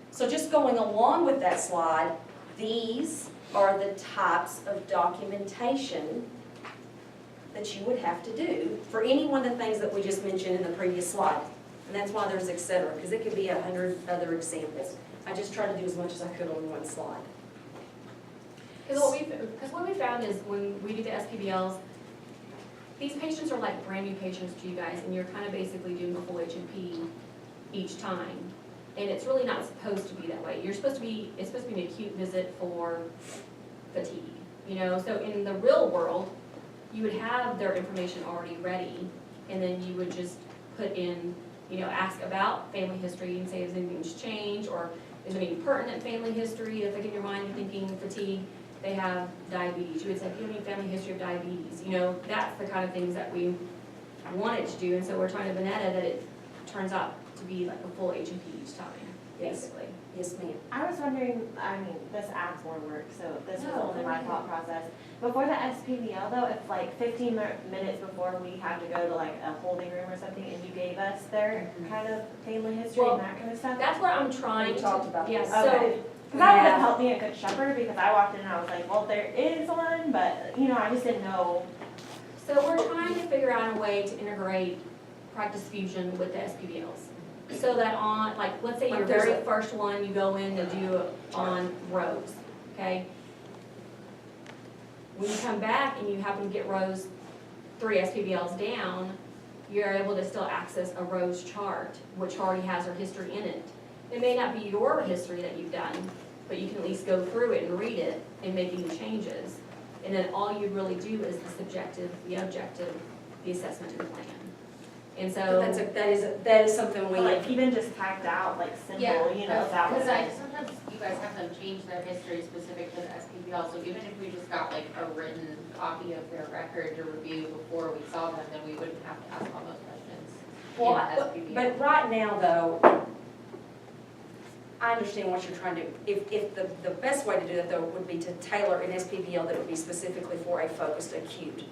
So just going along with that slide, these are the types of documentation that you would have to do for any one of the things that we just mentioned in the previous slide. And that's why there's et cetera, because it could be 100 other examples. I just tried to do as much as I could on one slide. Because what we found is when we do the SPBLs, these patients are like brand new patients to you guys, and you're kind of basically doing the full H&P each time. And it's really not supposed to be that way. It's supposed to be an acute visit for fatigue, you know? So in the real world, you would have their information already ready, and then you would just put in, you know, ask about family history and say, has anything's changed, or is there any pertinent family history? If like in your mind you're thinking fatigue, they have diabetes, you would say, do you have any family history of diabetes? You know, that's the kind of things that we wanted to do, and so we're trying to Vanetta that it turns out to be like a full H&P each time, basically. Yes, ma'am. I was wondering, I mean, this adds more work, so this was No, only my okay. thought process. Before the SPVL though, if like 15 minutes before we had to go to like a holding room or something and you gave us their kind of family history Well, and that kind of stuff? That's what I'm trying We to. talked about Yeah, this. so. Okay. Because that would have helped me at Good Shepherd, because I walked in and I was like, well, there is one, but, you know, I just didn't know. So we're trying to figure out a way to integrate Practice Fusion with the SPBLs. So that on, like, let's say your Like there's very a- first one, you go in to do on rows, okay? When you come back and you happen to get rows 3 SPBLs down, you're able to still access a rows chart, which already has our history in it. It may not be your history that you've done, but you can at least go through it and read it and make any changes. And then all you really do is the subjective, the objective, the assessment and plan. And so. But that is something we. Like even just typed out, like simple, you know, that was. Because sometimes you guys have them change their history specific to the SPBL, so even if we just got like a written copy of their record to review before we saw them, then we wouldn't have to ask all those questions in the SPBL. But right now, though, I understand what you're trying to do. If the best way to do that, though, would be to tailor an SPBL that would be specifically for a focused acute.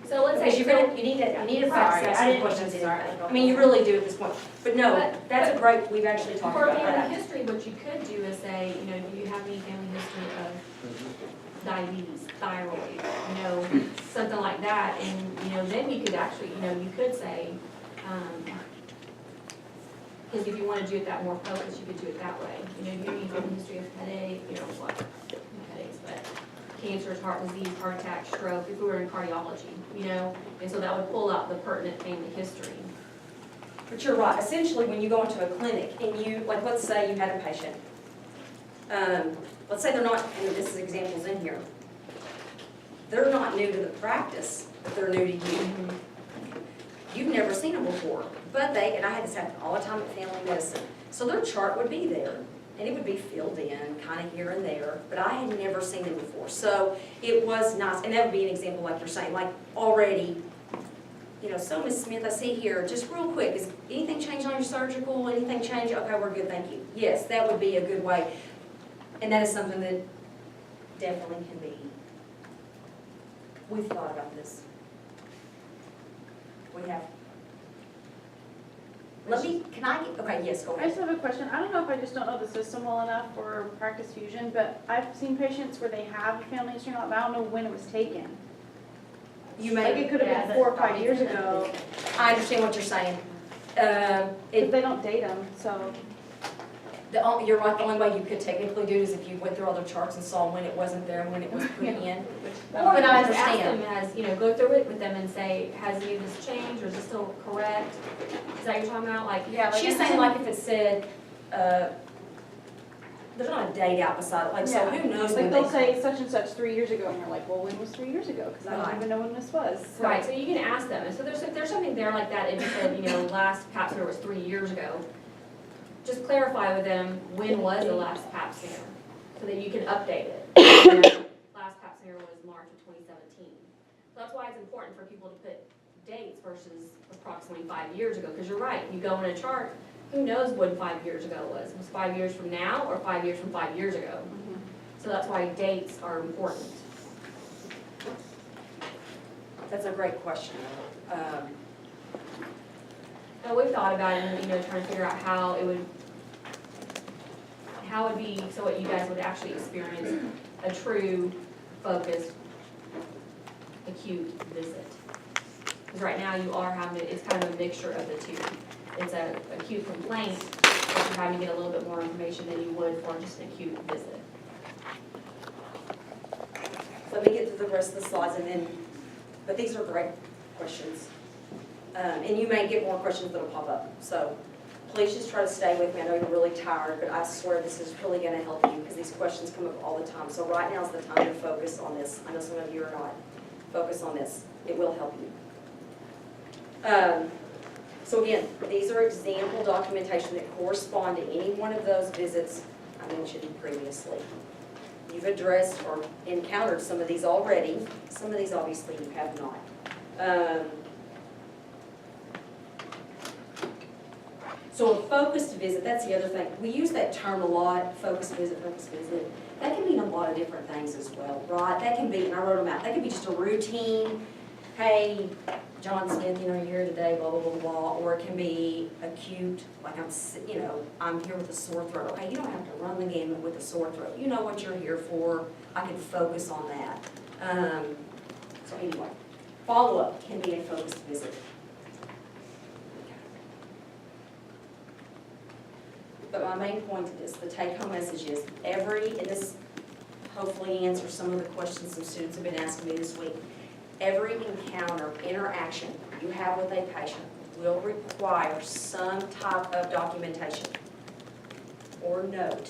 So let's say Because you need to practice Sorry, I asking didn't questions mean to anyway. start. I mean, you really do at this point. But no, But- that's a great, we've actually talked For about family that. history, what you could do is say, you know, do you have any family history of diabetes, thyroid, you know, something like that, and, you know, then you could actually, you know, you could say, because if you want to do it that more focused, you could do it that way. You know, do you have any family history of headache, you know, what, headaches, but cancers, heart disease, heart attack, stroke, if we were in cardiology, you know, and so that would pull out the pertinent family history. But you're right. Essentially, when you go into a clinic and you, like, let's say you had a patient. Let's say they're not, and this is examples in here. They're not new to the practice, but they're new to you. You've never seen them before, but and I had this happen all the time at family medicine. So their chart would be there, and it would be filled in, kind of here and there, but I had never seen them before. So it was nice, and that would be an example like you're saying, like already, you know, so Ms. Smith, I see here, just real quick, is anything changed on your surgical, anything changed? Okay, we're good, thank you. Yes, that would be a good way, and that is something that definitely can be, we've thought about this. We have. Can I get, okay, yes, go I ahead. just have a question. I don't know if I just don't know the system well enough for Practice Fusion, but I've seen patients where they have family history, but I don't know when it was taken. You Like may, it could have been 4 or 5 years ago, I understand what you're saying. but they don't date them, so. You're right, the only way you could technically do it is if you went through all the charts and saw when it wasn't there and when it was put in. But I I would ask understand. them as, go through it with them and say, has any of this changed, or is it still correct? Is that what you're talking about, like? Yeah, like. She's saying like if it said, there's not a date out beside it, like, so who knows when Like they. they'll say such and such 3 years ago, and you're like, well, when was 3 years ago? Because I Right. don't even know when this was. So- Right, so you can ask them, and so if there's something there like that, if you said, last pap smear was 3 years ago, just clarify with them, when was the last pap smear, so that you can update it. Last pap smear was March of 2017. So that's why it's important for people to put dates versus approximately 5 years ago, because you're right, you go in a chart, who knows when 5 years ago was? Was 5 years from now, or 5 years from 5 years ago? So that's why dates are important. That's a great question. And we've thought about it, and, trying to figure out how it would be, so what you guys would actually experience a true, focused, acute visit. Because right now you are having, it's kind of a mixture of the two. It's a acute complaint, but you're having to get a little bit more information than you would for just an acute visit. Let me get through the rest of the slides and then, but these are great questions. And you may get more questions that'll pop up. So please just try to stay with me. I know you're really tired, but I swear this is really gonna help you because these questions come up all the time. So right now is the time to focus on this. I know some of you are not. Focus on this. It will help you. So again, these are example documentation that correspond to any one of those visits I mentioned previously. You've addressed or encountered some of these already. Some of these obviously you have not. So a focused visit, that's the other thing. We use that term a lot, focused visit, focused visit. That can mean a lot of different things as well, right? That can be, and I wrote them out, that can be just a routine, hey, John Smith, you're here today, blah, blah, blah, blah. Or it can be acute, like I'm here with a sore throat. Okay, you don't have to run the gamut with a sore throat. You know what you're here for. I can focus on that. So anyway, follow-up can be a focused visit. But my main point is, the take-home message is and this hopefully answers some of the questions some students have been asking me this week. Every encounter, interaction you have with a patient will require some type of documentation or note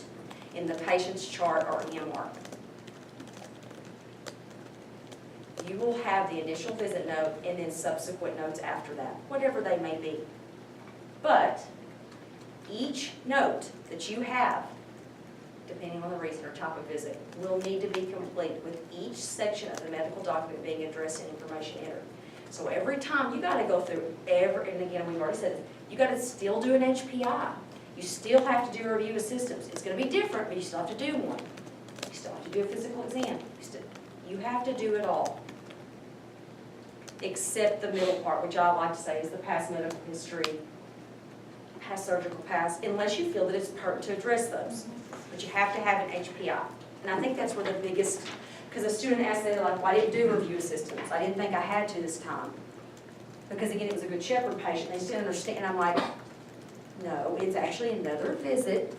in the patient's chart or EMR. You will have the initial visit note and then subsequent notes after that, whatever they may be. But each note that you have, depending on the reason or type of visit, will need to be complete with each section of the medical document being addressed and information entered. So every time, you gotta go through and again, we've already said this, you gotta still do an HPI. You still have to do a review of systems. It's gonna be different, but you still have to do one. You still have to do a physical exam. You have to do it all. Except the middle part, which I like to say is the past medical history, past surgical past, unless you feel that it's pertinent to address those. But you have to have an HPI. And I think that's where the biggest, because a student asked, they're like, well, I didn't do review assistance. I didn't think I had to this time. Because again, it was a Good Shepherd patient. They didn't understand. And I'm like, no, it's actually another visit.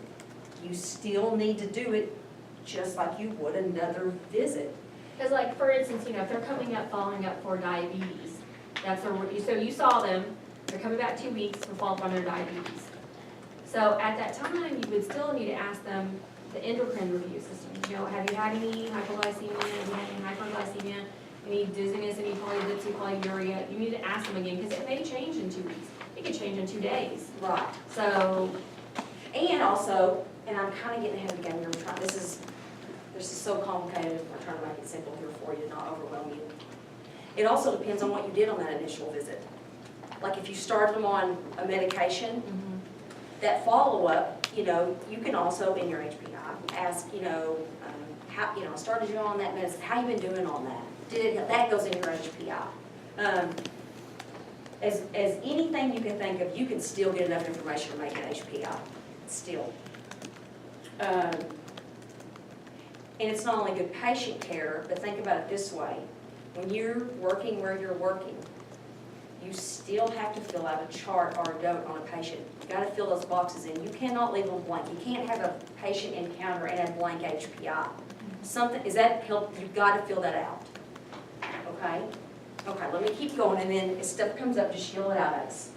You still need to do it just like you would another visit. Because like, for instance, if they're coming up, following up for diabetes, so you saw them, they're coming back 2 weeks for follow-up on their diabetes. So at that time, you would still need to ask them the endocrine review system. Have you had any hypoglycemia, have you had any hyperglycemia, any dizziness, any polydipsia, polyuria? You need to ask them again, because it may change in 2 weeks. It could change in 2 days. Right. So, And also, and I'm kind of getting ahead of the game here, this is so complicated, we're trying to make it simple here for you, not overwhelm you. It also depends on what you did on that initial visit. Like if you started them on a medication, that follow-up, you can also, in your HPI, ask, how, I started you on that medicine, how you been doing on that? That goes in your HPI. As anything you can think of, you can still get enough information to make an HPI, still. And it's not only good patient care, but think about it this way. When you're working where you're working, you still have to fill out a chart or a note on a patient. You gotta fill those boxes in. You cannot leave them blank. You can't have a patient encounter and a blank HPI. Something, is that help? You've gotta fill that out. Okay? Okay, let me keep going, and then if stuff comes up, just yell it out at us.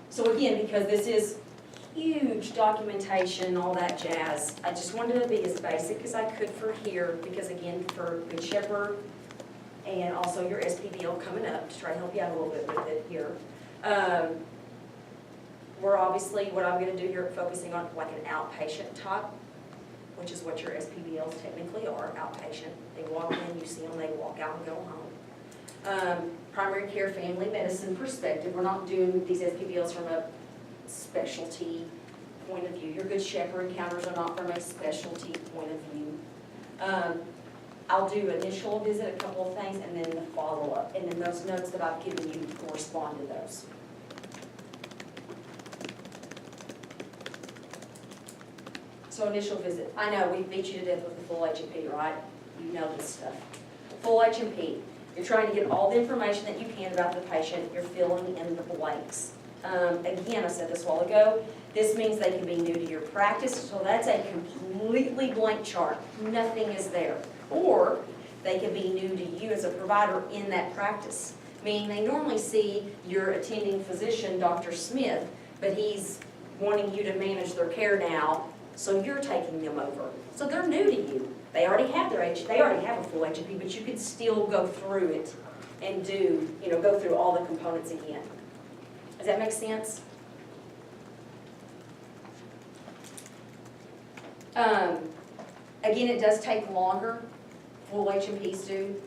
So again, because this is huge documentation, all that jazz, I just wanted to be as basic as I could for here, because again, for Good Shepherd, and also your SPBL coming up, to try to help you out a little bit with it here. We're obviously, what I'm gonna do here, focusing on like an outpatient type, which is what your SPBLs technically are, outpatient. They walk in, you see them, they walk out and go home. Primary care family medicine perspective, we're not doing these SPBLs from a specialty point of view. Your Good Shepherd encounters are not from a specialty point of view. I'll do initial visit, a couple of things, and then the follow-up. And then those notes that I've given you correspond to those. So initial visit. I know, we beat you to death with the full H&P, right? You know this stuff. Full H&P. You're trying to get all the information that you can about the patient. You're filling in the blanks. Again, I said this a while ago, this means they can be new to your practice, so that's a completely blank chart. Nothing is there. Or they can be new to you as a provider in that practice. Meaning they normally see your attending physician, Dr. Smith, but he's wanting you to manage their care now, so you're taking them over. So they're new to you. They already have they already have a full H&P, but you could still go through it and do, go through all the components again. Does that make sense? Again, it does take longer, full H&Ps do.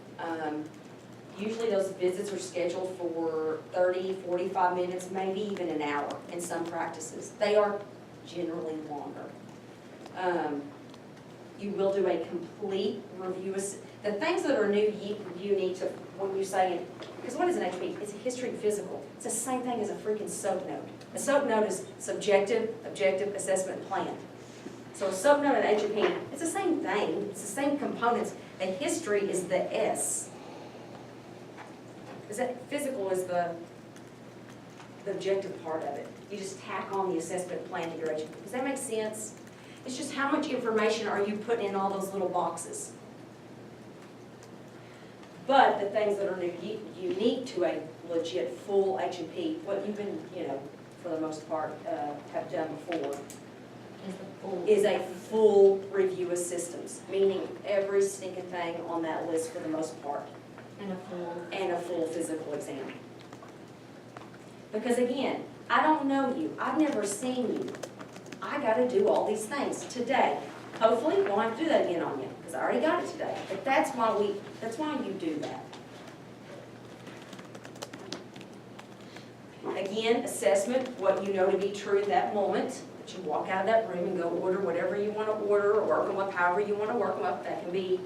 Usually those visits are scheduled for 30, 45 minutes, maybe even an hour in some practices. They are generally longer. You will do a complete review. The things that are new, you need to, when you say, because what is an HP? It's a history physical. It's the same thing as a freaking SOAP note. A SOAP note is subjective, objective assessment plan. So a SOAP note and HP, it's the same thing. It's the same components. The history is the S. Is that physical is the objective part of it. You just tack on the assessment plan to your HP. Does that make sense? It's just how much information are you putting in all those little boxes? But the things that are unique to a legit full H&P, what you've been, for the most part, have done before, is a full review of systems, meaning every stinking thing on that list for the most part. And a full physical exam. Because again, I don't know you, I've never seen you. I gotta do all these things today. Hopefully, won't have to do that again on you, because I already got it today. But that's why you do that. Again, assessment, what you know to be true at that moment. That you walk out of that room and go order whatever you want to order, or work them up however you want to work them up. That can be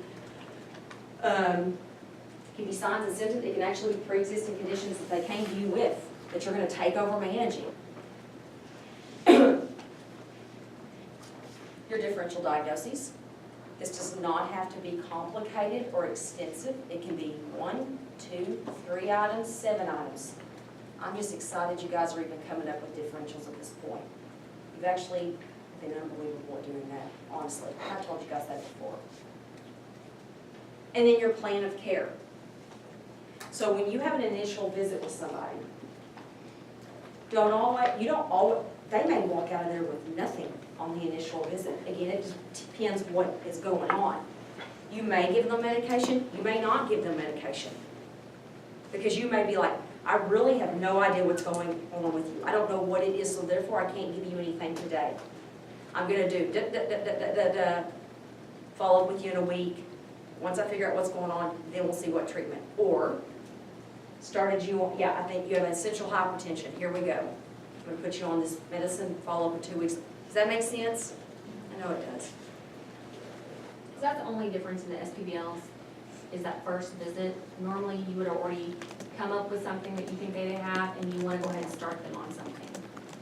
signs and symptoms. It can actually be pre-existing conditions that they came to you with, that you're going to take over managing. Your differential diagnoses. This does not have to be complicated or extensive. It can be 1, 2, 3 items, 7 items. I'm just excited you guys are even coming up with differentials at this point. You've actually been unbelievable at doing that, honestly. I've told you guys that before. And then your plan of care. So when you have an initial visit with somebody, they may walk out of there with nothing on the initial visit. Again, it just depends what is going on. You may give them medication, you may not give them medication. Because you may be like, I really have no idea what's going on with you. I don't know what it is, so therefore I can't give you anything today. I'm gonna do follow up with you in a week. Once I figure out what's going on, then we'll see what treatment. Or, I think you have essential hypertension. Here we go. I'm gonna put you on this medicine, follow up in 2 weeks. Does that make sense? I know it does. Is that the only difference in the SPBLs, is that first visit? Normally, you would already come up with something that you think they didn't have, and you want to go ahead and start them on something,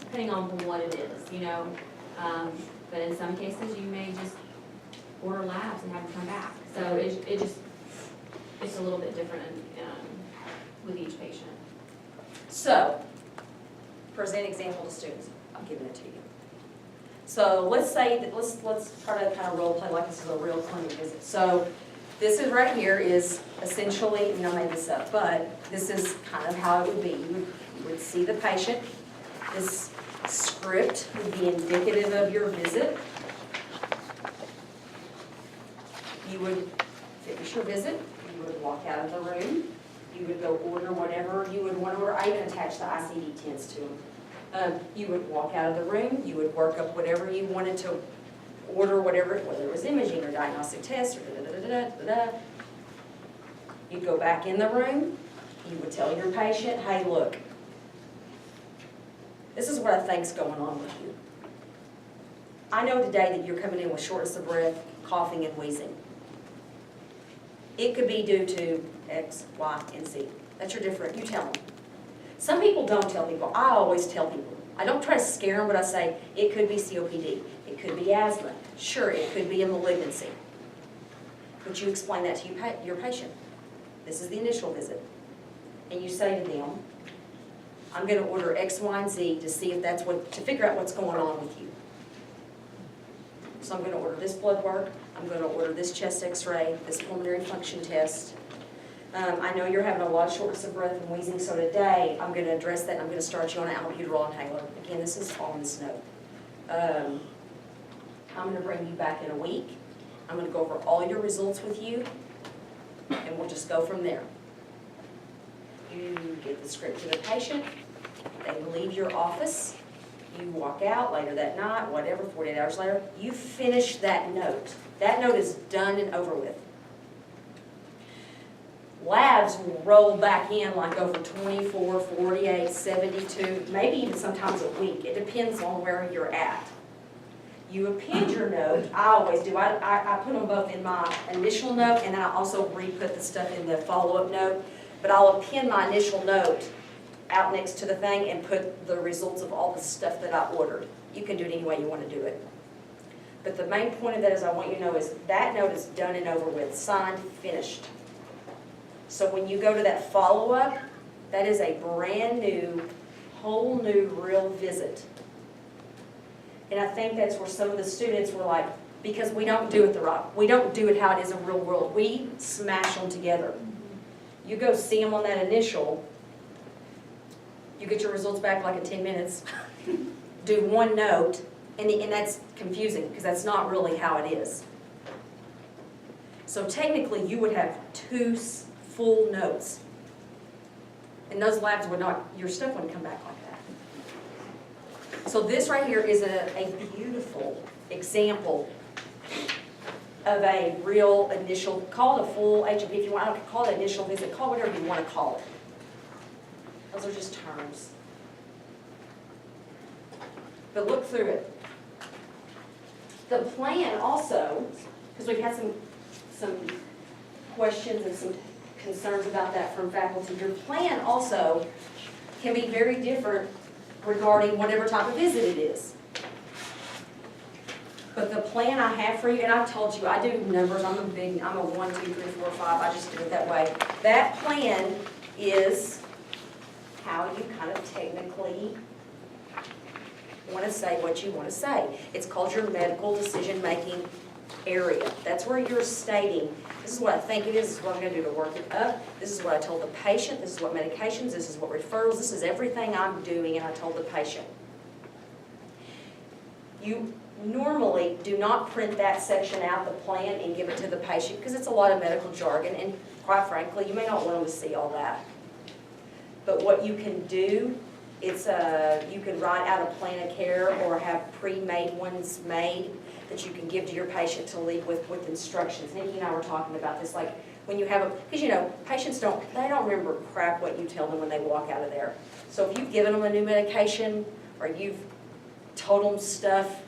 depending on what it is, But in some cases, you may just order labs and have them come back. So it just, it's a little bit different with each patient. So, present example to students. I'm giving it to you. So let's say that, let's try to kind of role play like this is a real clinic visit. So this is right here is essentially, and I made this up, but this is kind of how it would be. You would see the patient. This script would be indicative of your visit. You would finish your visit. You would walk out of the room. You would go order whatever you would want to order. I even attached the ICD-10s to them. You would walk out of the room. You would work up whatever you wanted to order, whatever, whether it was imaging or diagnostic tests or da-da-da-da-da-da. You'd go back in the room. You would tell your patient, hey, look, this is what I think's going on with you. I know today that you're coming in with shortness of breath, coughing, and wheezing. It could be due to X, Y, and Z. That's your different, you tell them. Some people don't tell people. I always tell people. I don't try to scare them, but I say, it could be COPD. It could be asthma. Sure, it could be a malignancy. But you explain that to your patient. This is the initial visit. And you say to them, I'm going to order X, Y, and Z to see if that's what, to figure out what's going on with you. So I'm going to order this blood work. I'm going to order this chest x-ray, this pulmonary function test. I know you're having a lot of shortness of breath and wheezing, so today I'm going to address that and I'm going to start you on an albuterol inhaler. Again, this is on this note. I'm going to bring you back in a week. I'm going to go over all your results with you, and we'll just go from there. You give the script to the patient. They leave your office. You walk out later that night, whatever, 48 hours later. You finish that note. That note is done and over with. Labs will roll back in like over 24, 48, 72, maybe even sometimes a week. It depends on where you're at. You append your note. I always do. I put them both in my initial note, and then I also re-put the stuff in the follow-up note. But I'll append my initial note out next to the thing and put the results of all the stuff that I ordered. You can do it any way you want to do it. But the main point of that is I want you to know is that note is done and over with, signed, finished. So when you go to that follow-up, that is a brand new, whole new real visit. And I think that's where some of the students were like, because we don't do it the right, we don't do it how it is in real world. We smash them together. You go see them on that initial, you get your results back like in 10 minutes, do one note, and that's confusing because that's not really how it is. So technically you would have 2 full notes. And those labs would not, your stuff wouldn't come back like that. So this right here is a beautiful example of a real initial, call it a full HMP if you want, I don't call it initial visit, call it whatever you want to call it. Those are just terms. But look through it. The plan also, because we've had some questions and some concerns about that from faculty, your plan also can be very different regarding whatever type of visit it is. But the plan I have for you, and I've told you, I do numbers, I'm a 1, 2, 3, 4, 5, I just do it that way. That plan is how you kind of technically want to say what you want to say. It's called your medical decision-making area. That's where you're stating, this is what I think it is, this is what I'm going to do to work it up, this is what I told the patient, this is what medications, this is what referrals, this is everything I'm doing and I told the patient. You normally do not print that section out, the plan, and give it to the patient because it's a lot of medical jargon and quite frankly, you may not want them to see all that. But what you can do, you can write out a plan of care or have pre-made ones made that you can give to your patient to leave with instructions. Nikki and I were talking about this, like when you have because you know, patients don't remember crap what you tell them when they walk out of there. So if you've given them a new medication or you've told them stuff,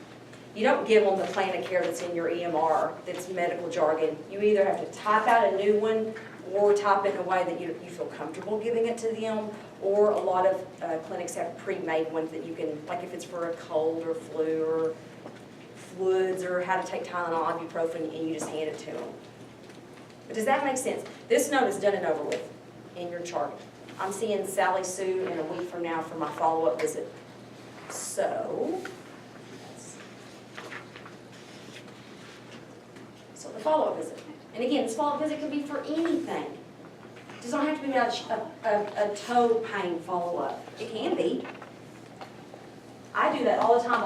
you don't give them the plan of care that's in your EMR, that's medical jargon. You either have to type out a new one or type it in a way that you feel comfortable giving it to them, or a lot of clinics have pre-made ones that you can, like if it's for a cold or flu or fluids or how to take Tylenol, ibuprofen, and you just hand it to them. But does that make sense? This note is done and over with in your chart. I'm seeing Sally Sue in a week from now for my follow-up visit. So the follow-up visit. And again, this follow-up visit could be for anything. It does not have to be about a toe pain follow-up. It can be. I do that all the time.